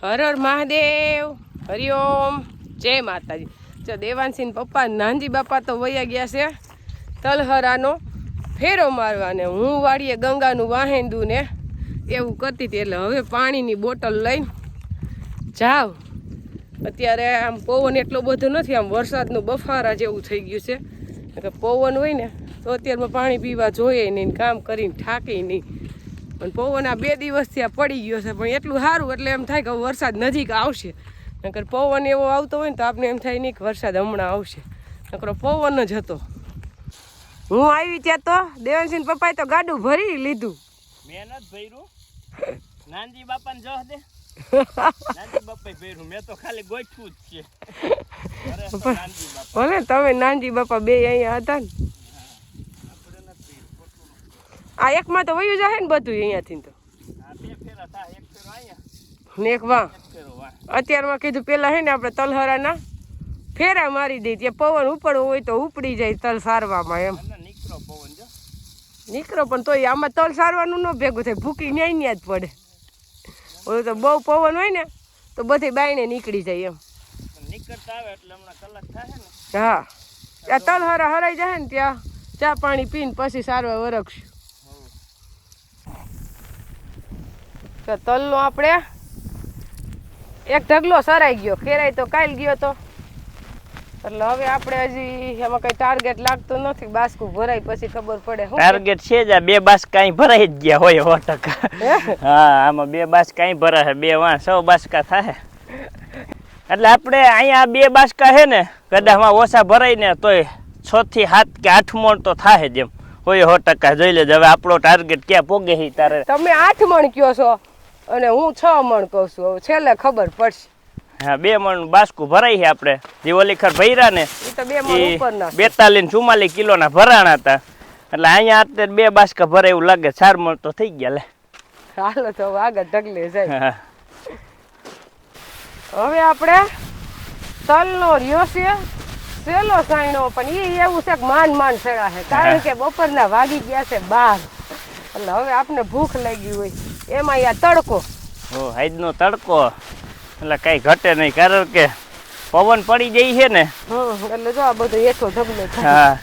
હર હર મહાદેવ, હરિઓમ, જય માતાજી. જો દેવાંશી પપ્પા નાનજી બાપા તો વયા ગયા છે તલહરાનો ફેરો મારવાને. હું વાળીએ ગંગાનું વાહેંદું ને એવું કરતી હતી, એટલે હવે પાણીની બોટલ લઈને જાવ. અત્યારે આમ પવન એટલો બધો નથી, આમ વરસાદનું બફારા જેવું થઈ ગયું છે. પવન હોય ને તો અત્યારમાં પાણી પીવા જોઈએ નહીં, કામ કરીને થાકી નહીં. પણ પવન આ 2 દિવસથી આ પડી ગયો છે, પણ એટલું સારું એટલે એમ થાય કે વરસાદ નજીક આવશે. નકર પવન એવો આવતો હોય ને તો આપણે એમ થાય નહીં કે વરસાદ હમણાં આવશે, નકર પવન જ હતો. હું આવી ત્યાં તો દેવાંશી પપ્પાએ તો ગાડું ભરી લીધું. મેં નથી ભર્યું, નાનજી બાપાને જોહ દે. નાનજી બાપાએ ભર્યું, મેં તો ખાલી ગોઠવું જ છે. ભલે તમે નાનજી બાપા બે અહીંયા હતા ને. આ એકમાં તો વયું જાય ને બધું અહીંયાથી તો. ને એક વાહ અત્યારમાં કીધું પેલા હે ને આપણે તલહરાના ફેરા મારી દઈએ, ત્યાં પવન ઉપડવો હોય તો ઉપડી જાય તલ સારવામાં. એમ નીકળો પણ તોય આમાં તલ સારવાનું ન ભેગું થાય, ભૂકી ન્યાય જ પડે. ઓલું તો બહુ પવન હોય ને તો બધી બાયણે નીકળી જાય એમ. હા, ત્યાં તલહરા હરાઈ જાય ને ત્યાં ચા પાણી પીને પછી સારવા વરખશું. તો તલનો આપણે એક ઢગલો સરાઈ ગયો, ખેરાઈ તો કાલ ગયો તો. એટલે હવે આપણે હજી એમાં કઈ ટાર્ગેટ લાગતું નથી, બાસ્કું ભરાય પછી ખબર પડે. ટાર્ગેટ છે જ, 2 બાસ્કા અહીં ભરાઈ જ ગયા હોય 100%. હા, આમાં 2 બાસ્કા અહીં ભરાશે, 2 વાં 100 બાસ્કા થાય. એટલે આપણે અહીંયા 2 બાસ્કા છે ને કદાચ ઓછા ભરાય ને તોય 6 થી 7 કે 8 મણ તો થાય જ એમ હોય 100%. જોઈ લેજો હવે આપણો ટાર્ગેટ ક્યાં પોગે છે. તારે તમે 8 મણ કયો છો અને હું 6 મણ કહું છું, હવે છેલ્લે ખબર પડશે. હા, 2 મણ બાસ્કું ભરાય છે આપણે. જે ઓલી ખર ભર્યા ને એ તો 2 મણ ઉપરના 42-44 કિલોના ભરાણા હતા. એટલે અહીંયા અત્યારે 2 બાસ્કા ભરાય એવું લાગે, 4 મણ તો થઈ ગયા. લે હાલો તો હવે આગળ ઢગલે જાય. હવે આપણે તલનો રહ્યો છે સેલો સાઈનો, પણ એ એવું છે કે માંડ સેડા છે, કારણ કે બપોરના વાગી ગયા છે 12. એટલે હવે આપણે ભૂખ લાગી હોય, એમાં યા તડકો. આજનો તડકો એટલે કઈ ઘટે નહીં, કારણ કે પવન પડી જાય છે ને. એટલે જો આ બધું એઠો ઢગલો થાય.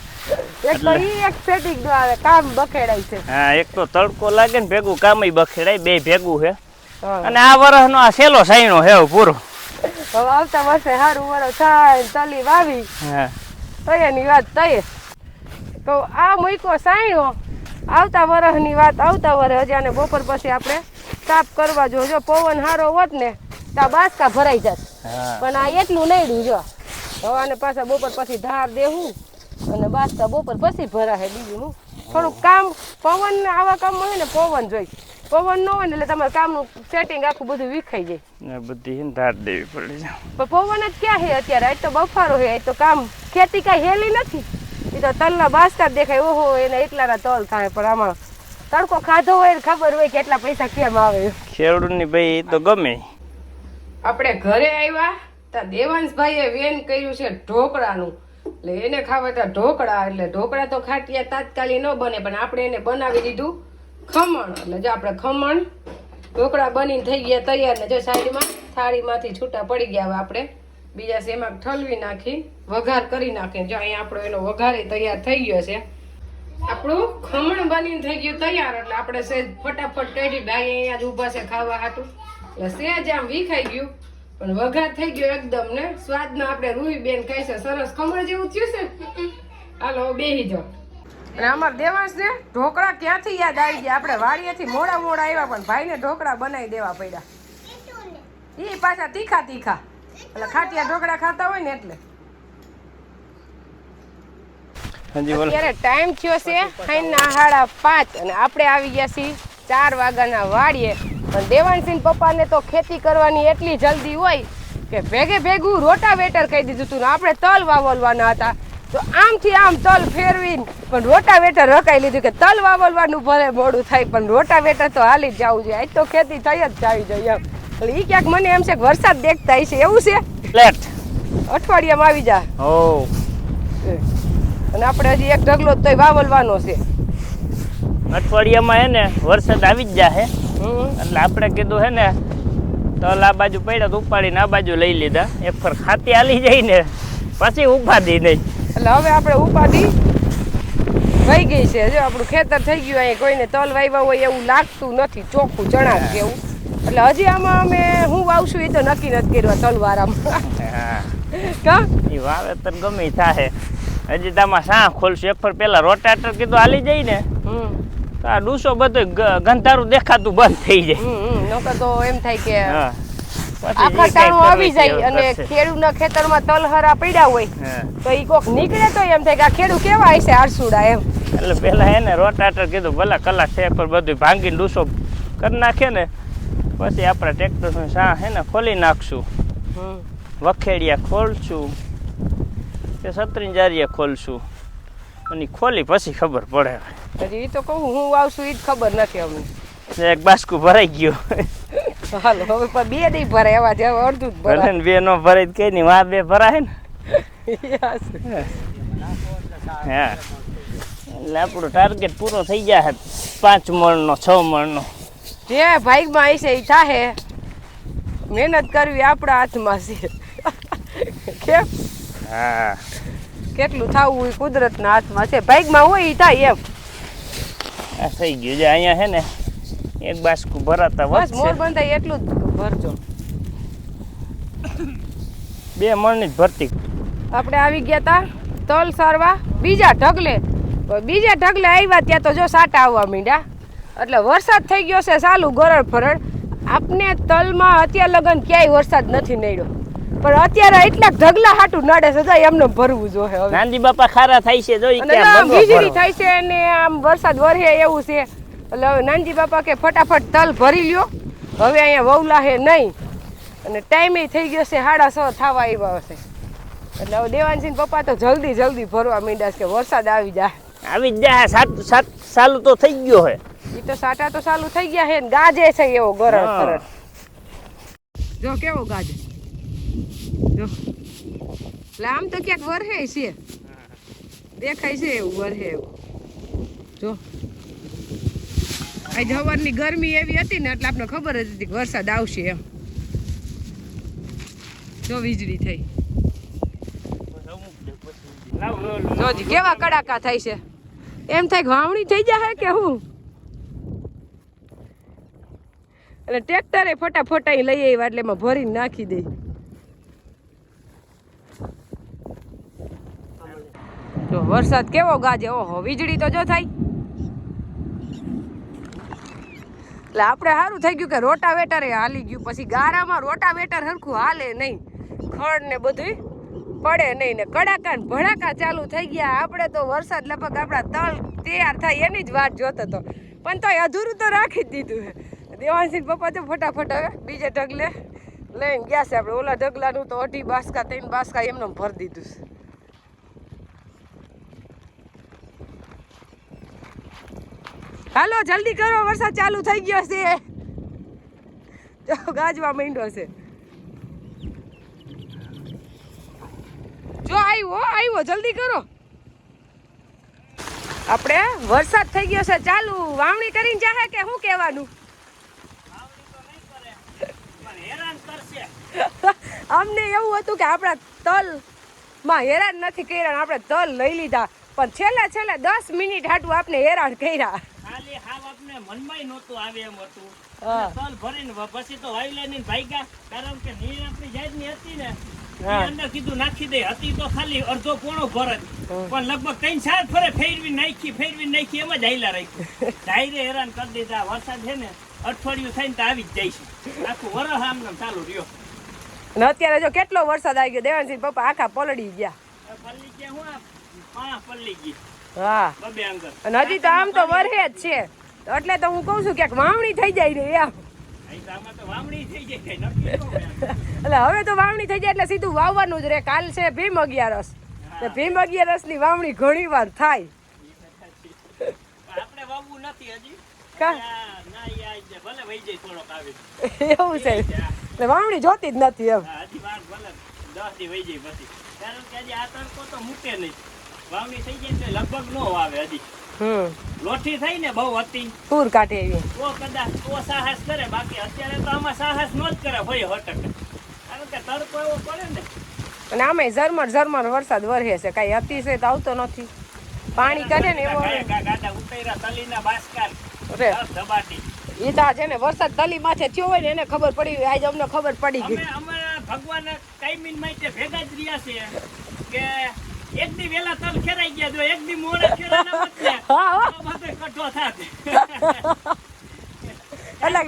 એક તો એક સેટિંગ જો આવે, કામ બખેડાય છે. હા, એક તો તડકો લાગે ને ભેગું કામય બખેડાય, 2 ભેગું છે. અને આ વર્ષનો આ સેલો સાઈનો હે પૂરો. હવે આવતા વર્ષે સારું વરસ થાય, તલી વાવી તો એની વાત તયે. તો આ મૂકો સાઈનો, આવતા વર્ષની વાત આવતા વર્ષે. હજી આને બપોર પછી આપણે સાફ કરવા જો પવન સારો હોત ને તો બાસકા ભરાઈ જાત, પણ આ એટલું નહીં જો. હવે આને પાછા બપોર પછી ધાર દેવું અને બાસકા બપોર પછી ભરાશે. બીજું હું થોડુંક કામ પવન આવા કામમાં હોય ને પવન જોઈ, પવન ન હોય ને એટલે તમારે કામનું સેટિંગ આખું બધું વિખાઈ જાય. બધી ધાર દેવી પડે છે. પણ પવન જ ક્યાં છે અત્યારે? આજ તો બફારો છે, આજ તો કામ ખેતી કાંઈ હેલી નથી. એ તો તલના બાસકા જ દેખાય, ઓહો એને એટલાના તલ થાય. પણ આમાં તડકો ખાધો હોય ને ખબર હોય કે એટલા પૈસા કેમ આવે. ખેડૂતની ભાઈ એ તો ગમે. આપણે ઘરે આવ્યા ત્યાં દેવાંશભાઈએ વેન કર્યું છે ઢોકળાનું, એટલે એને ખાવા હતા ઢોકળા. એટલે ઢોકળા તો ખાટિયા તાત્કાલિક ન બને, પણ આપણે એને બનાવી દીધું ખમણ. એટલે જો આપણે ખમણ ઢોકળા બનીને થઈ ગયા તૈયાર. ને જો સાઈડમાં થાળીમાંથી છૂટા પડી ગયા. હવે આપણે બીજા શેમાં ઠલવી નાખી વઘાર કરી નાખીએ. જો અહીંયા આપણો એનો વઘારે તૈયાર થઈ ગયો છે. આપણું ખમણ બનીને થઈ ગયું તૈયાર. એટલે આપણે સેજ ફટાફટ કાઢી ભાઈ અહીંયા જ ઊભા છે ખાવા હાટું. એટલે સેજ આમ વિખાઈ ગયું, પણ વઘાર થઈ ગયો એકદમ ને સ્વાદમાં. આપણે રૂહી બેન ખાઈ છે, સરસ ખમણ જેવું થયું છે. હાલો બેહી જાઓ. અને અમારા દેવાંશ ને ઢોકળા ક્યાંથી યાદ આવી ગયા? આપણે વાડીએથી મોડા આવ્યા, પણ ભાઈને ઢોકળા બનાવી દેવા પડ્યા. એ પાછા તીખા એટલે ખાટિયા ઢોકળા ખાતા હોય ને એટલે. અત્યારે ટાઈમ થયો છે 5:30 અને આપણે આવી ગયા છીએ 4 વાગ્યાના વાડીએ. પણ દેવાંશી પપ્પાને તો ખેતી કરવાની એટલી જલ્દી હોય કે ભેગું રોટાવેટર કહી દીધું હતું. આપણે તલ વાવલવાના હતા તો આમથી આમ તલ ફેરવીને પણ રોટાવેટર રકાઈ લીધું કે તલ વાવલવાનું ભલે મોડું થાય પણ રોટાવેટર તો હાલી જ જવું જોઈએ. આજ તો ખેતી થઈ જ જવી જોઈએ એમ. એટલે એ ક્યાંક મને એમ છે કે વરસાદ દેખતા હશે, એવું છે. અઠવાડિયામાં આવી જાય. અને આપણે હજી એક ઢગલો તોય વાવલવાનો છે. અઠવાડિયામાં હે ને વરસાદ આવી જ જાય, એટલે આપણે કીધું હે ને તલ આ બાજુ પડ્યા તો ઉપાડીને આ બાજુ લઈ લીધા. એક ફર ખાતી હાલી જાય ને પછી ઉપાડી નહીં. એટલે હવે આપણે ઉપાડી વહી ગઈ છે. જો આપણું ખેતર થઈ ગયું, અહીંયા કોઈને તલ વાવ્યા હોય એવું લાગતું નથી, ચોખ્ખું ચણા જેવું. એટલે હજી આમાં અમે હું વાવશું એ તો નક્કી નથી કર્યું તલવારામાં. હા કા એ વાવેતર ગમે થાય. હજી તામાં શા ખોલશું. એક ફર પેલા રોટાટર કીધું હાલી જાય ને તો આ ડૂસો બધું ગંધારું દેખાતું બંધ થઈ જાય. નકર તો એમ થાય કે હા આખા ટાણું આવી જાય અને ખેડૂના ખેતરમાં તલહરા પડ્યા હોય તો ઈ કોક નીકળે તો એમ થાય કે આ ખેડૂ કેવા હશે આરસુડા એમ. એટલે પેલા એને રોટાટર કીધું ભલા કલાક છે પર બધું ભાંગીને ડૂસો કરી નાખે ને પછી આપણે ટ્રેક્ટરનું શા હે ને ખોલી નાખશું. વખેડિયા ખોલશું કે સતરીંજારીયા ખોલશું અને ખોલી પછી ખબર પડે. હજી તો કહું હું વાવશું ઈ જ ખબર નથી અમને. એક બાસ્કું ભરાઈ ગયું. હાલો હવે પણ બે નહીં ભરાય એવા છે, અડધું જ ભલે ભરાય. ને બે નો ભરાય કઈ નહીં, વા બે ભરાય ને. હા એટલે આપણો ટાર્ગેટ પૂરો થઈ જાય 5 મણનો 6 મણનો. જે ભાઈમાં હશે એ થાહે. મહેનત કરવી આપણા હાથમાં છે. કેમ હા કેટલું થવું એ કુદરતના હાથમાં છે. ભાઈમાં હોય એ થાય એમ. આ થઈ ગયું છે. અહીંયા છે ને એક બાસ્કું ભરાતા બસ મોર વધશે. બંધાય એટલું જ ભરજો. 2 મણની જ ભરતી. આપણે આવી ગયા તા તલ સારવા બીજા ઢગલે. બીજા ઢગલે આવ્યા ત્યાં તો જો સાટા આવવા માંડ્યા. એટલે વરસાદ થઈ ગયો છે ચાલુ ગરડ ફરડ. આપને તલમાં અત્યાર લગન ક્યાંય વરસાદ નથી નડ્યો, પણ અત્યારે એટલા ઢગલા હાટું નડે છે તો એમને ભરવું જોઈએ હવે. નાંદી બાપા ખારા થાય છે જોઈ અને આમ વીજળી થાય છે અને આમ વરસાદ વરહે એવું છે. એટલે હવે નાનજી બાપા કે ફટાફટ તલ ભરી લ્યો, હવે અહીંયા વવલા હે નહીં. અને ટાઈમે થઈ ગયો છે 6:30 થવા આવ્યા હશે. એટલે હવે દેવાનસિંહ પપ્પા તો જલ્દી જલ્દી ભરવા માંડ્યા છે કે વરસાદ આવી જાય. આવી જ જાય. સાત ચાલુ તો થઈ ગયો હે. એ તો સાટા તો ચાલુ થઈ ગયા છે ને ગાજે છે એવો ગરડ ફરડ. જો કેવો ગાજે જો. એટલે આમ તો ક્યાંક વરહે છે, દેખાય છે એવું વરહે એવું. જો આજ સવારની ગરમી એવી હતી ને એટલે આપણે ખબર જ હતી કે વરસાદ આવશે એમ. જો વીજળી થઈ. જોજી કેવા કડાકા થાય છે. એમ થાય કે વાવણી થઈ જાય કે હું. એટલે ટ્રેક્ટરે ફટાફટ અહીં લઈ આવ્યા એટલે એમાં ભરીને નાખી દઈ. જો વરસાદ કેવો ગાજે. ઓહો વીજળી તો જો થાય. એટલે આપણે સારું થઈ ગયું કે રોટાવેટરે હાલી ગયું. પછી ગારામાં રોટાવેટર હરખું હાલે નહીં, ખડ ને બધું પડે નહીં ને કડાકા ને ભડાકા ચાલુ થઈ ગયા. આપણે તો વરસાદ લગભગ આપણા તલ તૈયાર થાય એની જ વાટ જોતો હતો, પણ તોય અધૂરું તો રાખી જ દીધું. દેવાનસિંહ પપ્પા તો ફટાફટ હવે બીજે ઢગલે લઈને ગયા છે. આપણે ઓલા ઢગલાનું તો 2.5 બાસકા 3 બાસકા એમને ભરી દીધું છે. હાલો જલ્દી કરો, વરસાદ ચાલુ થઈ ગયો છે. જો ગાજવા માંડ્યો છે. જો આવ્યો જલ્દી કરો. આપણે વરસાદ થઈ ગયો છે ચાલુ. વાવણી કરીને જાહે કે શું કહેવાનું? અમને એવું હતું કે આપણા તલમાં હેરાન નથી કર્યા, આપણે તલ લઈ લીધા, પણ છેલ્લે 10 મિનિટ હાટું આપણે હેરાન કર્યા. ખાલી હાવ આપણે મનમાંય નહોતું આવે એમ હતું. તલ ભરીને પછી તો વાયલાની ભાગ્યા, કારણ કે નીર આપણી જાતની હતી ને અંદર કીધું નાખી દે. હતી તો ખાલી અડધો પોણો ભરત, પણ લગભગ 3-4 ફરે ફેરવી નાખી એમ જ હાઈલા રાખ્યું. ડાયરે હેરાન કરી દીધા. વરસાદ છે ને અઠવાડિયું થઈને તો આવી જ જઈશું. આખું વરસ આમ ચાલુ રહ્યો. અને અત્યારે જો કેટલો વરસાદ આવી ગયો. દેવાનસિંહ પપ્પા આખા પલળી ગયા. પલ્લી ગયા હું આ પલ્લી ગઈ. હા બબે આંગર. અને હજી તો આમ તો વરહે જ છે, એટલે તો હું કહું છું કે વાવણી થઈ જાય ને એમ. આમાં તો વાવણી થઈ જાય નક્કી ન હોય. એટલે હવે તો વાવણી થઈ જાય એટલે સીધું વાવવાનું જ રહે. કાલ છે ભીમ 11. ભીમ 11 ની વાવણી ઘણી વાર થાય. આપણે વાવવું નથી હજી. કા ના યાર ભલે વઈ જાય થોડોક આવે. એવું છે એટલે વાવણી જોતી જ નથી એમ. હજી વાર ભલે 10 દી વઈ જાય પછી, કારણ કે હજી આ તડકો તો મૂકે નહીં. વાવણી થઈ જાય તો લગભગ નો વાવે હજી. લોઠી થઈ ને બહુ હતી પૂર કાઢે એવી તો કદાચ તો સાહસ કરે, બાકી અત્યારે તો આમાં સાહસ નો જ કરે હોય 100%. કારણ કે તડકો એવો પડે ને. અને આમે ઝરમર વરસાદ વરસે છે, કઈ અતિશય તો આવતો નથી. પાણી કરે ને એવો ગાડા ઉતર્યા તલીના બાસ્કાર રે ધબાટી. એ તો આ છે ને વરસાદ તલી માથે થયો હોય ને એને ખબર પડી. આજ અમને ખબર પડી ગઈ. અમે ભગવાન કાયમીન માટે ભેગા જ રહ્યા છીએ કે એક દી વેલા તલ ખેરાઈ ગયા, જો એક દી મોડે ખેરાના મત ને તો બધે કઠો થાત. એટલે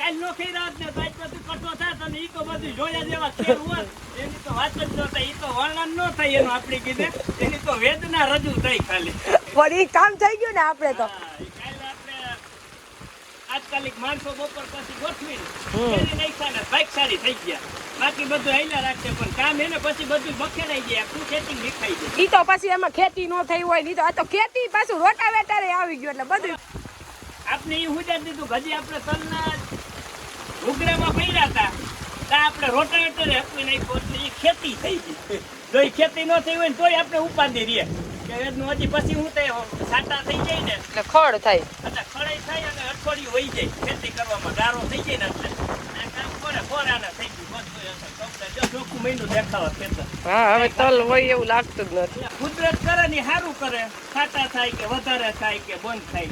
કાલ નો ખેરાત ને તો આજ બધું કઠો થાત, અને ઈ તો બધું જોયા જેવા ખેર હોય એની તો વાત જ ન થાય. ઈ તો વર્ણન ન થાય એનું. આપણી કીધે એની તો વેદના રજૂ થઈ ખાલી. પણ ઈ કામ થઈ ગયું ને આપણે તો. કાલે આપણે આજકાલિક માણસો બપોર પછી ગોઠવીને ખેરી નાખ્યા ને ભાગશાળી થઈ ગયા. બાકી બધું હાલ્યા રાખશે, પણ કામ એને પછી બધું બખેડાઈ જાય, આખું ખેતી વિખાઈ જાય. ઈ તો પછી એમાં ખેતી ન થઈ હોય ની તો આ તો ખેતી પાછું રોટાવેટરે આવી ગયું એટલે બધું આપણે ઈ હુજાર દીધું. હજી આપણે તલના ઉગડામાં પડ્યા હતા ત્યાં આપણે રોટાવેટરે આપી નાખ્યો એટલે ઈ ખેતી થઈ ગઈ. જો ઈ ખેતી ન થઈ હોય ને તોય આપણે ઉપાધિ રહીએ કે એનું હજી પછી હું થાય સાટા થઈ જાય ને એટલે ખડ થાય. એટલે ખડાઈ થાય અને અઠવાડિયું વહી જાય ખેતી કરવામાં. ગારો થઈ જાય ને એટલે ચોખ્ખું મહિનું દેખાવા ખેતર. હા હવે તલ હોય એવું લાગતું જ નથી. કુદરત કરે ને સારું કરે, ખાટા થાય કે વધારે થાય કે બંધ થાય.